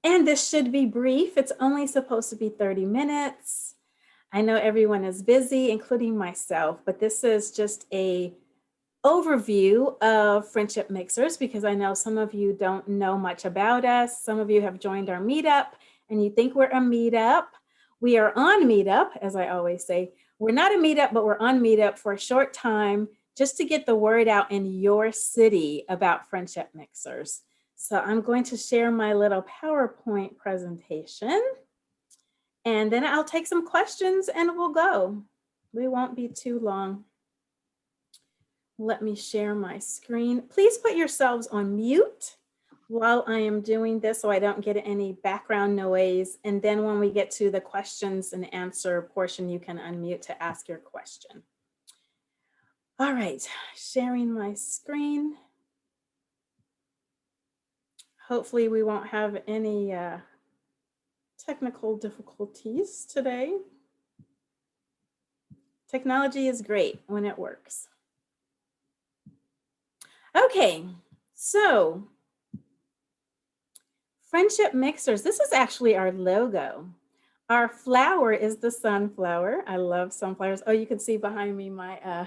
And this should be brief. It's only supposed to be 30 minutes. I know everyone is busy, including myself, but this is just a overview of Friendship Mixers because I know some of you don't know much about us. Some of you have joined our meetup and you think we're a meetup. We are on Meetup, as I always say. We're not a meetup, but we're on Meetup for a short time just to get the word out in your city about Friendship Mixers. So I'm going to share my little PowerPoint presentation and then I'll take some questions and we'll go. We won't be too long. Let me share my screen. Please put yourselves on mute while I am doing this so I don't get any background noise. And then when we get to the questions and answer portion, you can unmute to ask your question. All right, sharing my screen. Hopefully we won't have any technical difficulties today. Technology is great when it works. Okay, so Friendship Mixers, this is actually our logo. Our flower is the sunflower. I love sunflowers. Oh, you can see behind me my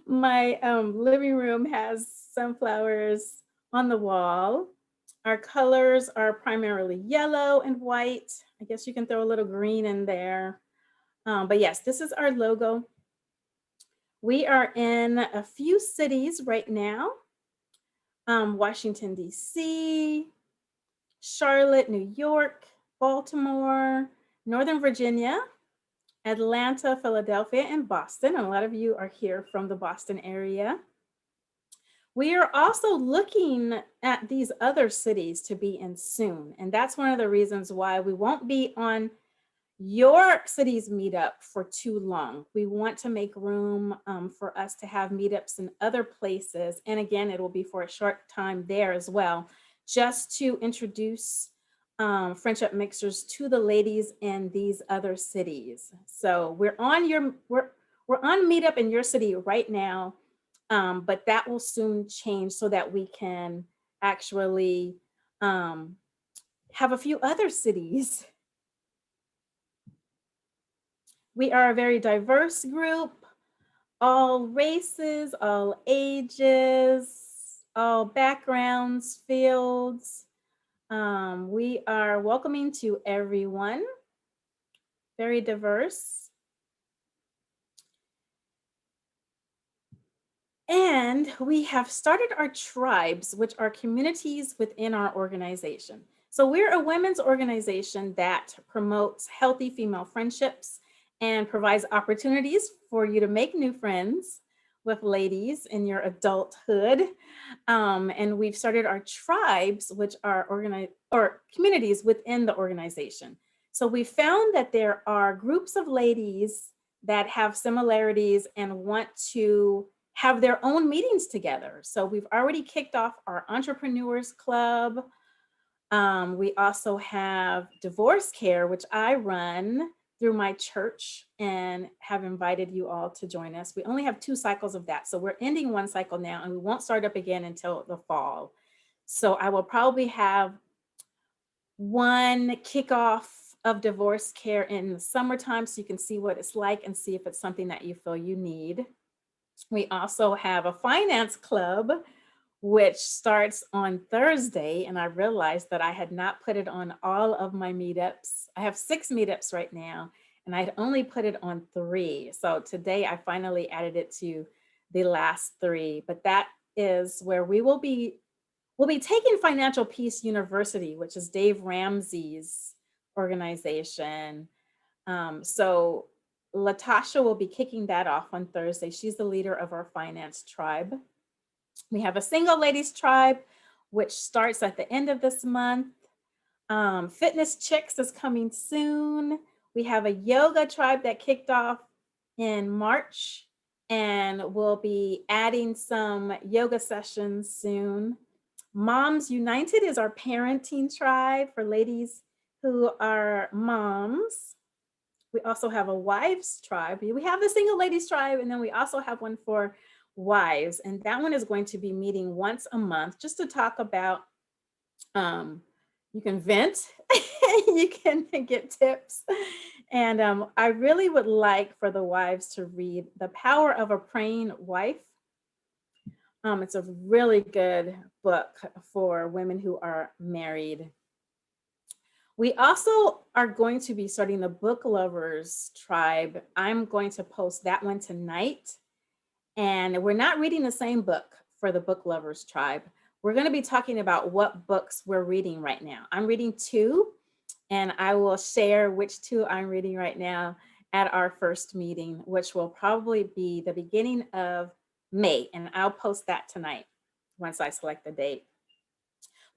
my living room has sunflowers on the wall. Our colors are primarily yellow and white. I guess you can throw a little green in there. But yes, this is our logo. We are in a few cities right now. Washington, D.C., Charlotte, New York, Baltimore, Northern Virginia, Atlanta, Philadelphia, and Boston. And a lot of you are here from the Boston area. We are also looking at these other cities to be in soon. And that's one of the reasons why we won't be on your city's meetup for too long. We want to make room for us to have meetups in other places. And again, it will be for a short time there as well, just to introduce Friendship Mixers to the ladies in these other cities. So we're on meetup in your city right now, but that will soon change so that we can actually have a few other cities. We are a very diverse group, all races, all ages, all backgrounds, fields. We are welcoming to everyone, very diverse. And we have started our tribes, which are communities within our organization. So we're a women's organization that promotes healthy female friendships and provides opportunities for you to make new friends with ladies in your adulthood. And we've started our tribes, which are communities within the organization. So we found that there are groups of ladies that have similarities and want to have their own meetings together. So we've already kicked off our Entrepreneurs Club. We also have Divorce Care, which I run through my church and have invited you all to join us. We only have 2 cycles of that. So we're ending one cycle now and we won't start up again until the fall. So I will probably have one kickoff of Divorce Care in the summertime so you can see what it's like and see if it's something that you feel you need. We also have a finance club, which starts on Thursday. And I realized that I had not put it on all of my meetups. I have 6 meetups right now, and I had only put it on 3. So today I finally added it to the last 3. But that is where we'll be taking Financial Peace University, which is Dave Ramsey's organization. So Latasha will be kicking that off on Thursday. She's the leader of our finance tribe. We have a single ladies tribe, which starts at the end of this month. Fitness Chicks is coming soon. We have a yoga tribe that kicked off in March, and we'll be adding some yoga sessions soon. Moms United is our parenting tribe for ladies who are moms. We also have a wives tribe. We have the single ladies tribe, and then we also have one for wives. And that one is going to be meeting once a month just to talk about You can vent, you can get tips. And I really would like for the wives to read The Power of a Praying Wife. It's a really good book for women who are married. We also are going to be starting the Book Lovers Tribe. I'm going to post that one tonight. And we're not reading the same book for the Book Lovers Tribe. We're going to be talking about what books we're reading right now. I'm reading two, and I will share which two I'm reading right now at our first meeting, which will probably be the beginning of May. And I'll post that tonight once I select the date.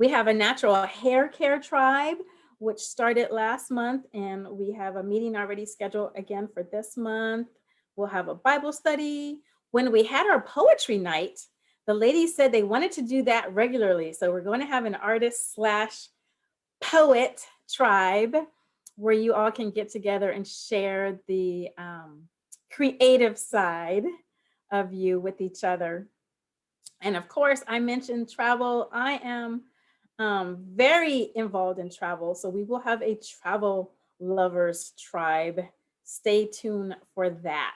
We have a natural hair care tribe, which started last month, and we have a meeting already scheduled again for this month. We'll have a Bible study. When we had our poetry night, the ladies said they wanted to do that regularly. So we're going to have an artist slash poet tribe where you all can get together and share the creative side of you with each other. And of course, I mentioned travel. I am very involved in travel. So we will have a travel lovers tribe. Stay tuned for that.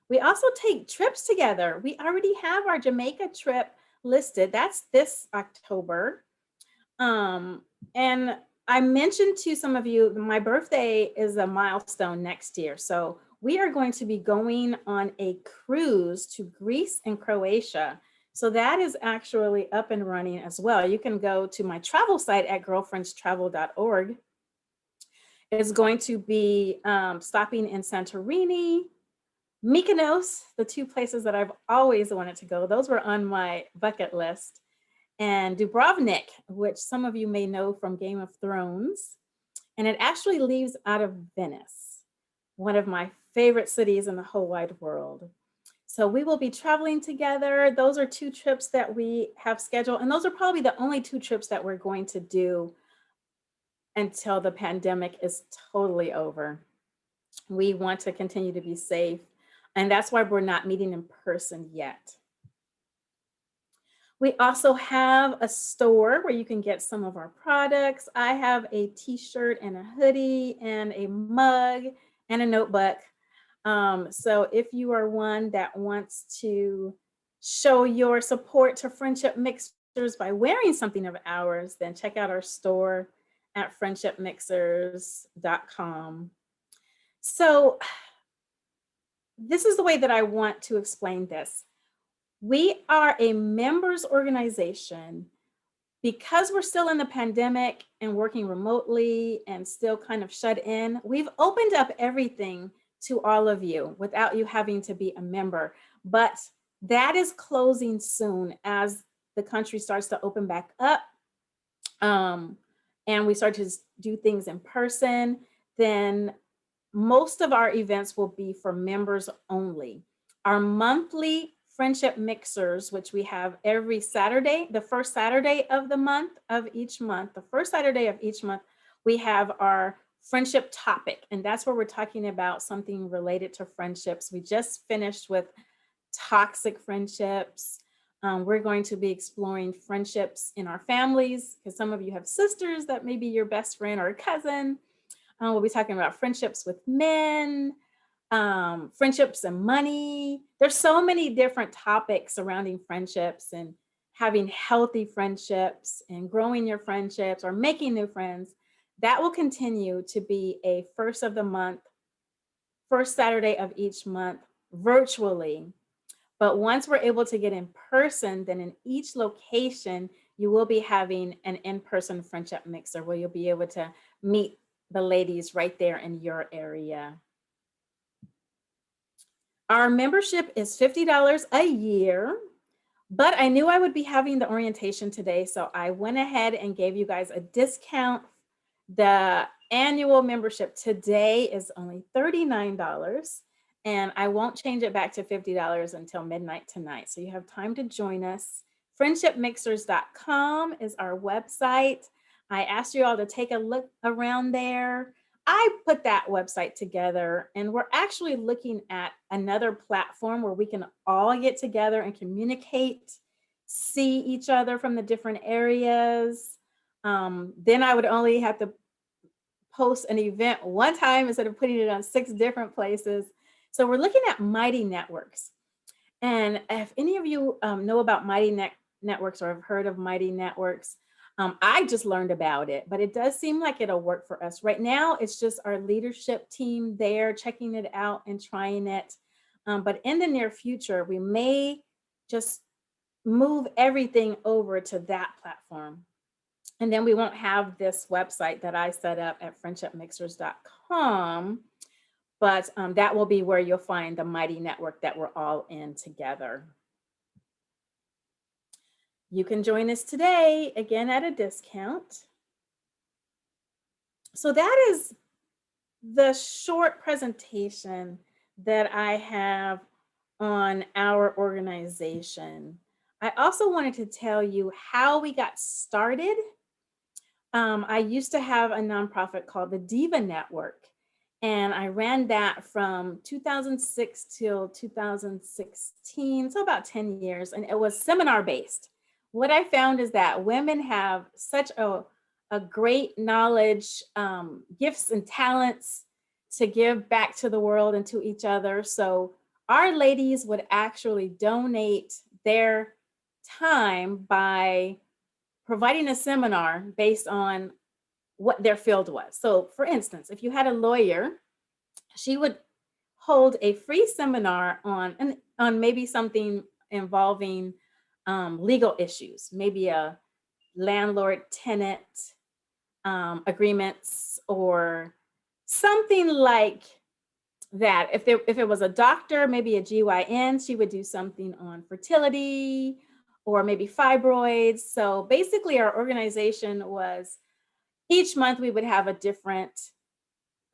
We also take trips together. We already have our Jamaica trip listed. That's this October. And I mentioned to some of you, my birthday is a milestone next year. So we are going to be going on a cruise to Greece and Croatia. So that is actually up and running as well. You can go to my travel site at girlfriendstravel.org. It's going to be stopping in Santorini, Mykonos, the two places that I've always wanted to go. Those were on my bucket list. And Dubrovnik, which some of you may know from Game of Thrones. And it actually leaves out of Venice, one of my favorite cities in the whole wide world. So we will be traveling together. Those are two trips that we have scheduled. And those are probably the only two trips that we're going to do until the pandemic is totally over. We want to continue to be safe. And that's why we're not meeting in person yet. We also have a store where you can get some of our products. I have a t-shirt and a hoodie and a mug and a notebook. So if you are one that wants to show your support to Friendship Mixers by wearing something of ours, then check out our store at friendshipmixers.com. So this is the way that I want to explain this. We are a members organization because we're still in the pandemic and working remotely and still kind of shut in. We've opened up everything to all of you without you having to be a member, but that is closing soon as the country starts to open back up and we start to do things in person. Then most of our events will be for members only. Our monthly Friendship Mixers, which we have every Saturday, the first Saturday of the month of each month, the first Saturday of each month, we have our friendship topic. And that's where we're talking about something related to friendships. We just finished with toxic friendships. We're going to be exploring friendships in our families because some of you have sisters that may be your best friend or a cousin. We'll be talking about friendships with men, friendships and money. There's so many different topics surrounding friendships and having healthy friendships and growing your friendships or making new friends. That will continue to be a first of the month, first Saturday of each month virtually. But once we're able to get in person, then in each location, you will be having an in-person friendship mixer where you'll be able to meet the ladies right there in your area. Our membership is $50 a year, but I knew I would be having the orientation today, so I went ahead and gave you guys a discount. The annual membership today is only $39, and I won't change it back to $50 until midnight tonight. So you have time to join us. Friendshipmixers.com is our website. I asked you all to take a look around there. I put that website together, and we're actually looking at another platform where we can all get together and communicate, see each other from the different areas. Then I would only have to post an event one time instead of putting it on 6 different places. So we're looking at Mighty Networks. And if any of you know about Networks or have heard of Mighty Networks, I just learned about it, but it does seem like it'll work for us. Right now, it's just our leadership team there checking it out and trying it. But in the near future, we may just move everything over to that platform. And then we won't have this website that I set up at friendshipmixers.com, but that will be where you'll find the Mighty Network that we're all in together. You can join us today, again, at a discount. So that is the short presentation that I have on our organization. I also wanted to tell you how we got started. I used to have a nonprofit called the Diva Network, and I ran that from 2006 till 2016, so about 10 years, and it was seminar based. What I found is that women have such a great knowledge, gifts and talents to give back to the world and to each other. So our ladies would actually donate their time by providing a seminar based on what their field was. So for instance, if you had a lawyer, she would hold a free seminar on maybe something involving legal issues, maybe a landlord tenant agreements or something like that. If it was a doctor, maybe a GYN, she would do something on fertility or maybe fibroids. So basically our organization was, each month we would have a different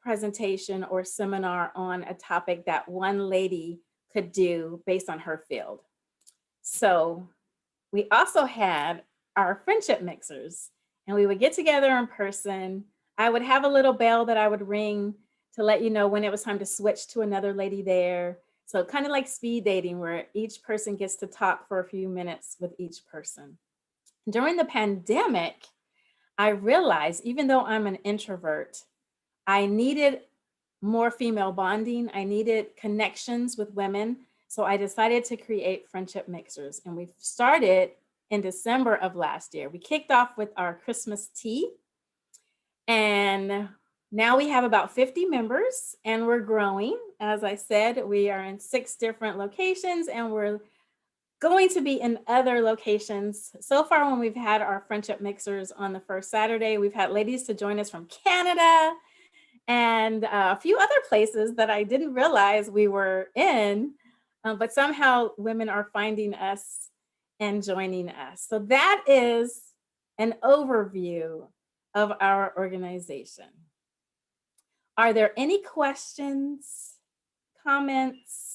presentation or seminar on a topic that one lady could do based on her field. So we also had our friendship mixers, and we would get together in person. I would have a little bell that I would ring to let you know when it was time to switch to another lady there. So kind of like speed dating, where each person gets to talk for a few minutes with each person. During the pandemic, I realized, even though I'm an introvert, I needed more female bonding. I needed connections with women. So I decided to create Friendship Mixers. And we started in December of last year. We kicked off with our Christmas tea. And now we have about 50 members and we're growing. As I said, we are in 6 different locations and we're going to be in other locations. So far, when we've had our Friendship Mixers on the first Saturday, we've had ladies to join us from Canada and a few other places that I didn't realize we were in, but somehow women are finding us and joining us. So that is an overview of our organization. Are there any questions, comments?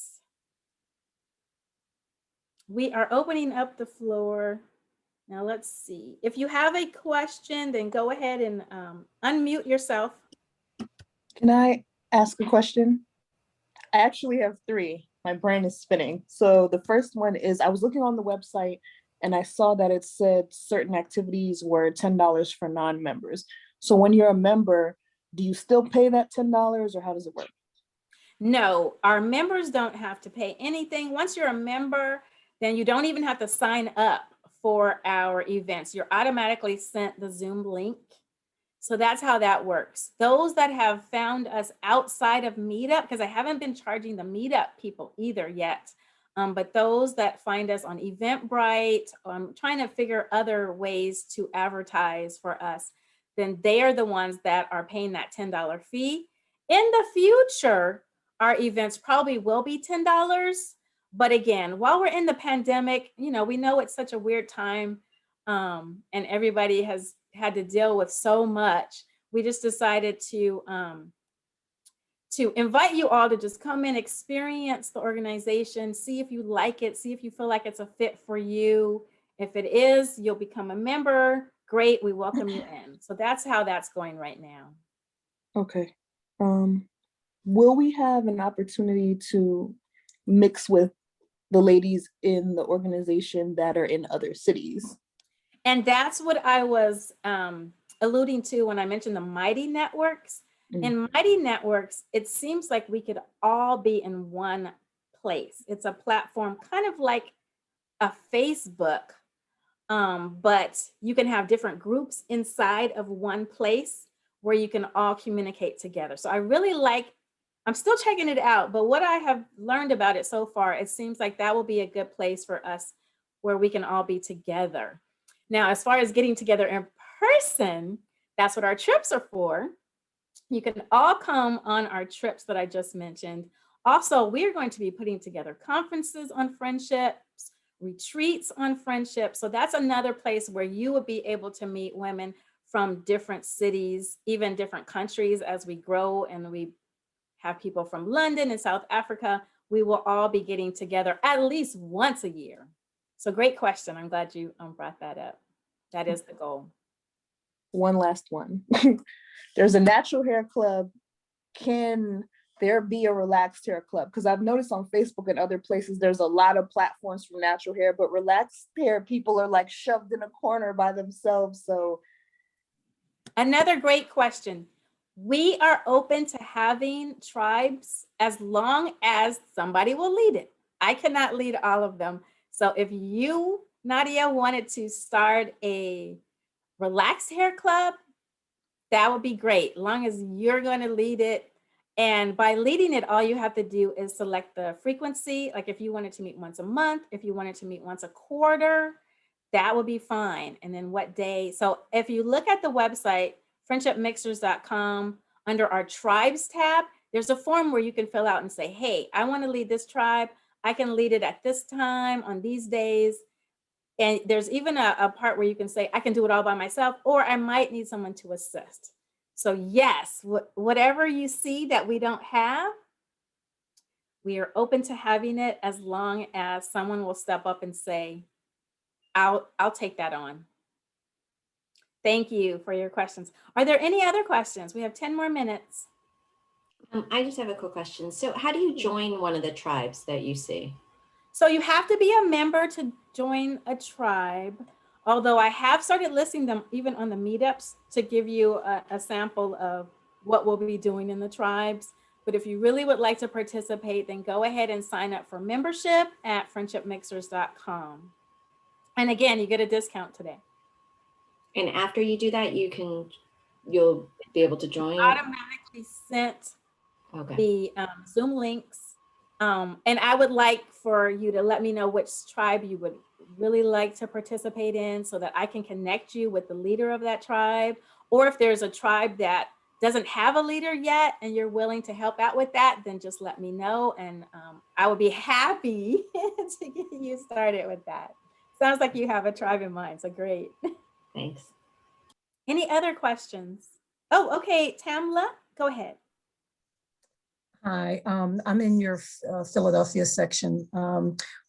We are opening up the floor. Now let's see. If you have a question, then go ahead and unmute yourself. Can I ask a question? I actually have 3. My brain is spinning. So the first one is, I was looking on the website and I saw that it said certain activities were $10 for non-members. So when you're a member, do you still pay that $10 or how does it work? No, our members don't have to pay anything. Once you're a member, then you don't even have to sign up for our events. You're automatically sent the Zoom link. So that's how that works. Those that have found us outside of Meetup, because I haven't been charging the Meetup people either yet, but those that find us on Eventbrite, trying to figure other ways to advertise for us, then they are the ones that are paying that $10 fee. In the future, our events probably will be $10. But again, while we're in the pandemic, we know it's such a weird time, and everybody has had to deal with so much. We just decided to invite you all to just come and experience the organization, see if you like it, see if you feel like it's a fit for you. If it is, you'll become a member. Great, we welcome you in. So that's how that's going right now. Okay. Will we have an opportunity to mix with the ladies in the organization that are in other cities? And that's what I was alluding to when I mentioned the Mighty Networks. Mm. In Mighty Networks, it seems like we could all be in one place. It's a platform kind of like a Facebook, but you can have different groups inside of one place where you can all communicate together. So I really like, I'm still checking it out, but what I have learned about it so far, it seems like that will be a good place for us where we can all be together. Now, as far as getting together in person, that's what our trips are for. You can all come on our trips that I just mentioned. Also, we're going to be putting together conferences on friendships, retreats on friendship. So that's another place where you would be able to meet women from different cities, even different countries as we grow and we have people from London and South Africa. We will all be getting together at least once a year. So great question. I'm glad you brought that up. That is the goal. One last one. There's a natural hair club. Can there be a relaxed hair club? Because I've noticed on Facebook and other places, there's a lot of platforms for natural hair, but relaxed hair people are like shoved in a corner by themselves. So another great question. We are open to having tribes as long as somebody will lead it. I cannot lead all of them. So if you, Nadia, wanted to start a relaxed hair club, that would be great, as long as you're going to lead it. And by leading it, all you have to do is select the frequency. Like if you wanted to meet once a month, if you wanted to meet once a quarter, that would be fine. And then what day? So if you look at the website, friendshipmixers.com, under our tribes tab, there's a form where you can fill out and say, hey, I want to lead this tribe. I can lead it at this time on these days. And there's even a part where you can say, I can do it all by myself, or I might need someone to assist. So yes, whatever you see that we don't have, we are open to having it as long as someone will step up and say, I'll take that on. Thank you for your questions. Are there any other questions? We have 10 more minutes. I just have a quick question. So how do you join one of the tribes that you see? So you have to be a member to join a tribe, although I have started listing them even on the meetups to give you a sample of what we'll be doing in the tribes. But if you really would like to participate, then go ahead and sign up for membership at friendshipmixers.com. And again, you get a discount today. And after you do that, you'll be able to join? Automatically sent okay. the Zoom links. And I would like for you to let me know which tribe you would really like to participate in so that I can connect you with the leader of that tribe. Or if there's a tribe that doesn't have a leader yet and you're willing to help out with that, then just let me know. And I would be happy to get you started with that. Sounds like you have a tribe in mind, so great. Thanks. Any other questions? Oh, okay, Tamla, go ahead. Hi, I'm in your Philadelphia section.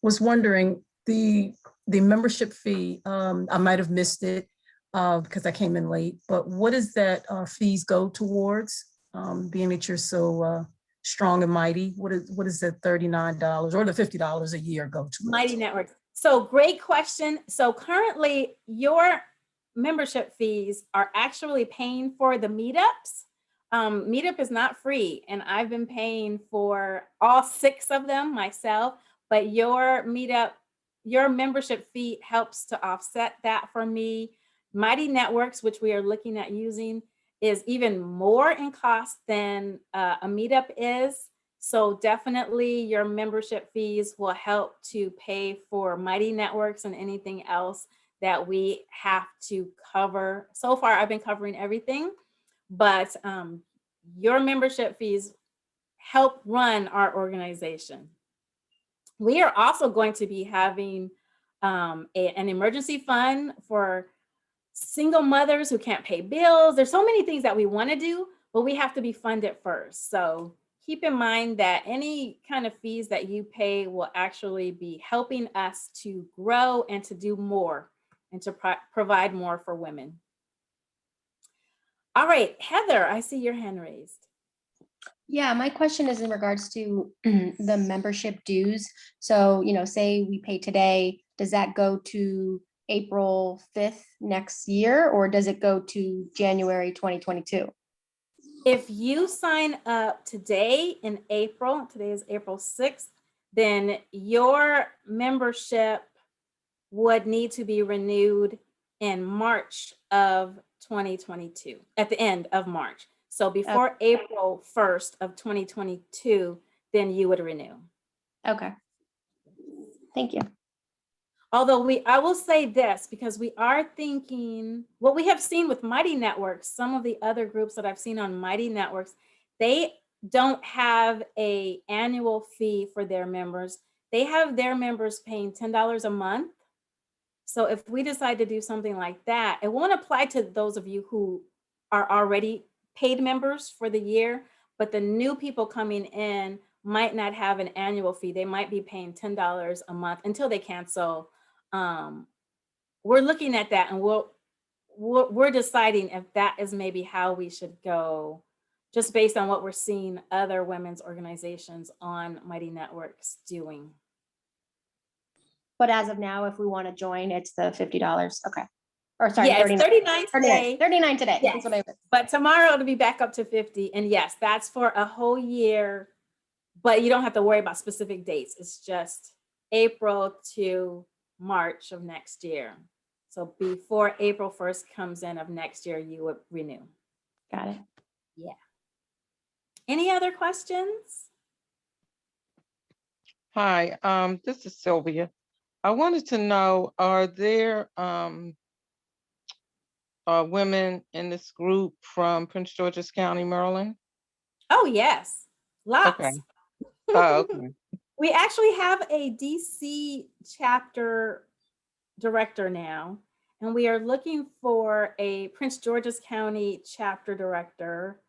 Was wondering the membership fee. I might have missed it because I came in late. But what does that fees go towards? Being that you're so strong and mighty, what is that $39 or the $50 a year go to? Mighty Networks. So great question. So currently, your membership fees are actually paying for the meetups. Meetup is not free, and I've been paying for all 6 of them myself, but your membership fee helps to offset that for me. Mighty Networks, which we are looking at using, is even more in cost than a meetup is. So definitely your membership fees will help to pay for Mighty Networks and anything else that we have to cover. So far, I've been covering everything, but your membership fees help run our organization. We are also going to be having an emergency fund for single mothers who can't pay bills. There's so many things that we want to do, but we have to be funded first. So keep in mind that any kind of fees that you pay will actually be helping us to grow and to do more and to provide more for women. All right, Heather, I see your hand raised. Yeah, my question is in regards to the membership dues. So, say we pay today, does that go to April 5th next year, or does it go to January 2022? If you sign up today in April, today is April 6th, then your membership would need to be renewed in March of 2022, at the end of March. So before April 1st of 2022, then you would renew. Okay. Thank you. Although I will say this, because we are thinking, what we have seen with Mighty Networks, some of the other groups that I've seen on Mighty Networks, they don't have a annual fee for their members. They have their members paying $10 a month. So if we decide to do something like that, it won't apply to those of you who are already paid members for the year, but the new people coming in might not have an annual fee. They might be paying $10 a month until they cancel. We're looking at that, and we're deciding if that is maybe how we should go, just based on what we're seeing other women's organizations on Mighty Networks doing. But as of now, if we want to join, it's the $50. Okay. Or sorry, Yeah, it's 39 today. 39 today. Yes. That's what I meant. But tomorrow it'll be back up to 50. And yes, that's for a whole year, but you don't have to worry about specific dates. It's just April to March of next year. So before April 1st comes in of next year, you would renew. Got it. Any other questions? Hi, this is Sylvia. I wanted to know, are there women in this group from Prince George's County, Maryland? Oh, yes, lots. Okay. Oh, okay. We actually have a DC chapter director now, and we are looking for a Prince George's County chapter director.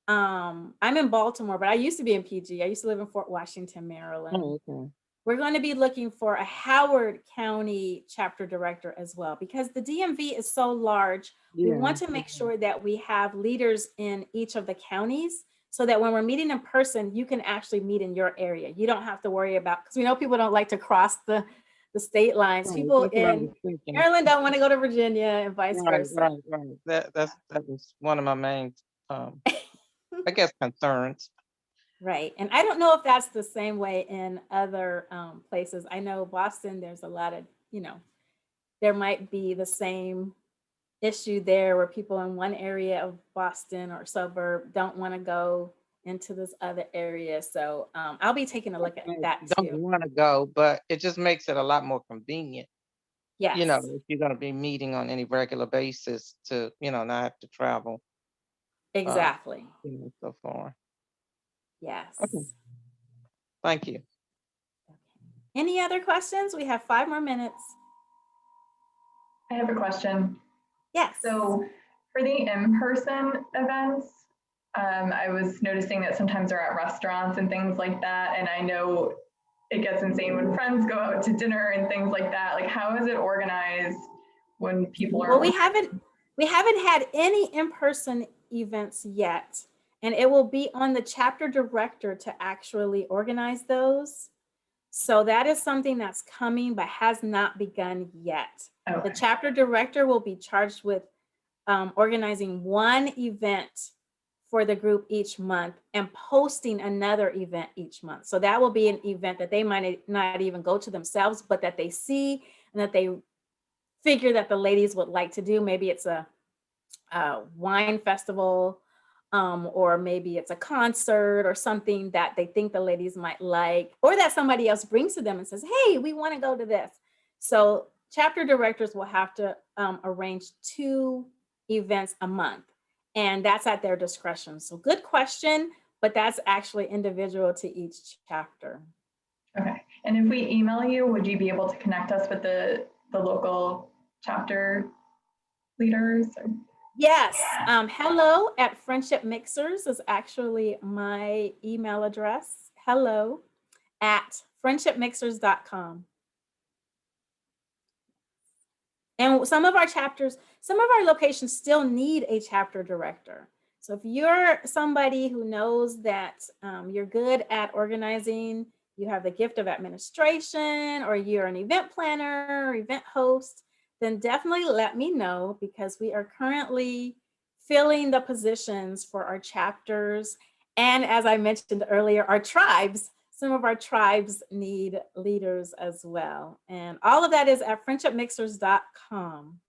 I'm in Baltimore, but I used to be in PG. I used to live in Fort Washington, Maryland. Oh, okay. We're going to be looking for a Howard County chapter director as well, because the DMV is so large. We want to make sure that we have leaders in each of the counties, so that when we're meeting in person, you can actually meet in your area. You don't have to worry about, because we know people don't like to cross the state lines. Right, People that's what I in was thinking. Maryland don't want to go to Virginia and vice versa. Right. That was one of my main, I guess, concerns. Right. And I don't know if that's the same way in other places. I know Boston, there's a lot of, there might be the same issue there where people in one area of Boston or suburb don't want to go into this other area. So I'll be taking a look at that Don't too. want to go, but it just makes it a lot more convenient. Yes. If you're going to be meeting on any regular basis to, not have to travel Exactly. so far. Yes. Okay. Thank you. Any other questions? We have 5 more minutes. I have a question. Yes. So for the in-person events, I was noticing that sometimes they're at restaurants and things like that. And I know it gets insane when friends go out to dinner and things like that. Like, how is it organized when people are? Well, we haven't had any in-person events yet, and it will be on the chapter director to actually organize those. So that is something that's coming, but has not begun yet. Okay. The chapter director will be charged with organizing one event for the group each month and posting another event each month. So that will be an event that they might not even go to themselves, but that they see and that they figure that the ladies would like to do. Maybe it's a wine festival, or maybe it's a concert or something that they think the ladies might like, or that somebody else brings to them and says, hey, we want to go to this. So chapter directors will have to arrange 2 events a month, and that's at their discretion. So good question, but that's actually individual to each chapter. Okay. And if we email you, would you be able to connect us with the local chapter leaders? Yes. Hello@Friendship Mixers is actually my email address. hello@friendshipmixers.com. And some of our locations still need a chapter director. So if you're somebody who knows that you're good at organizing, you have the gift of administration, or you're an event planner or event host, then definitely let me know, because we are currently filling the positions for our chapters. And as I mentioned earlier, our tribes, some of our tribes need leaders as well. And all of that is at friendshipmixers.com.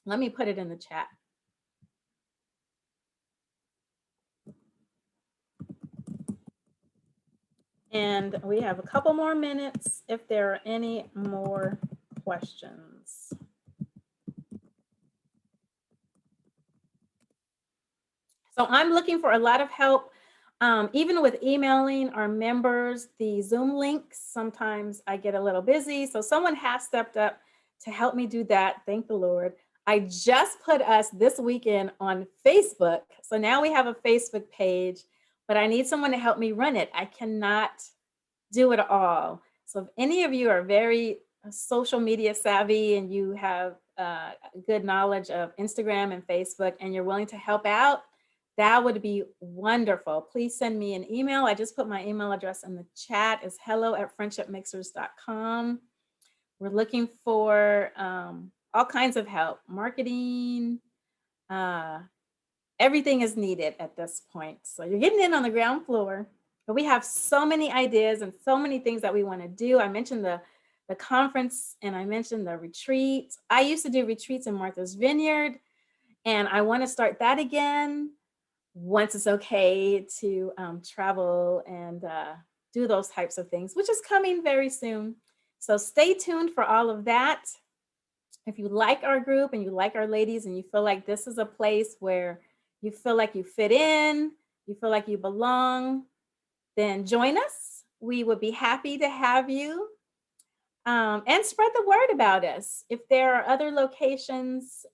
Let me put it in the chat. And we have a couple more minutes if there are any more questions. So I'm looking for a lot of help, even with emailing our members the Zoom links. Sometimes I get a little busy, so someone has stepped up to help me do that. Thank the Lord. I just put us this weekend on Facebook. So now we have a Facebook page, but I need someone to help me run it. I cannot do it all. So if any of you are very social media savvy and you have good knowledge of Instagram and Facebook and you're willing to help out, that would be wonderful. Please send me an email. I just put my email address in the chat. It's hello@friendshipmixers.com. We're looking for all kinds of help, marketing, everything is needed at this point. So you're getting in on the ground floor, but we have so many ideas and so many things that we want to do. I mentioned the conference and I mentioned the retreat. I used to do retreats in Martha's Vineyard, and I want to start that again once it's okay to travel and do those types of things, which is coming very soon. So stay tuned for all of that. If you like our group and you like our ladies and you feel like this is a place where you feel like you fit in, you feel like you belong, then join us. We would be happy to have you. And spread the word about us. If there are other locations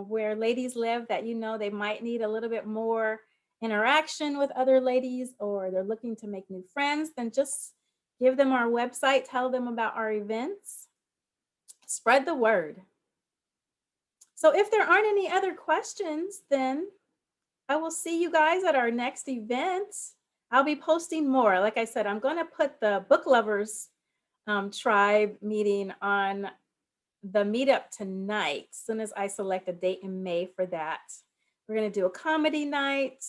where ladies live that you know they might need a little bit more interaction with other ladies, or they're looking to make new friends, then just give them our website, tell them about our events, spread the word. So if there aren't any other questions, then I will see you guys at our next event. I'll be posting more. Like I said, I'm going to put the book lovers tribe meeting on the meetup tonight, as soon as I select a date in May for that. We're going to do a comedy night.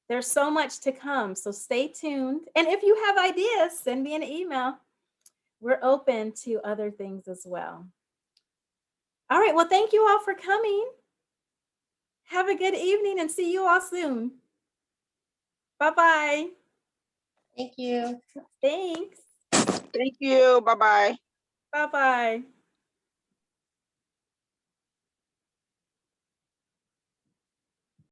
There's so much to come, so stay tuned. And if you have ideas, send me an email. We're open to other things as well. All right, well, thank you all for coming. Have a good evening and see you all soon. Bye-bye. Thank you. Thanks. Thank you. Bye-bye. Bye-bye.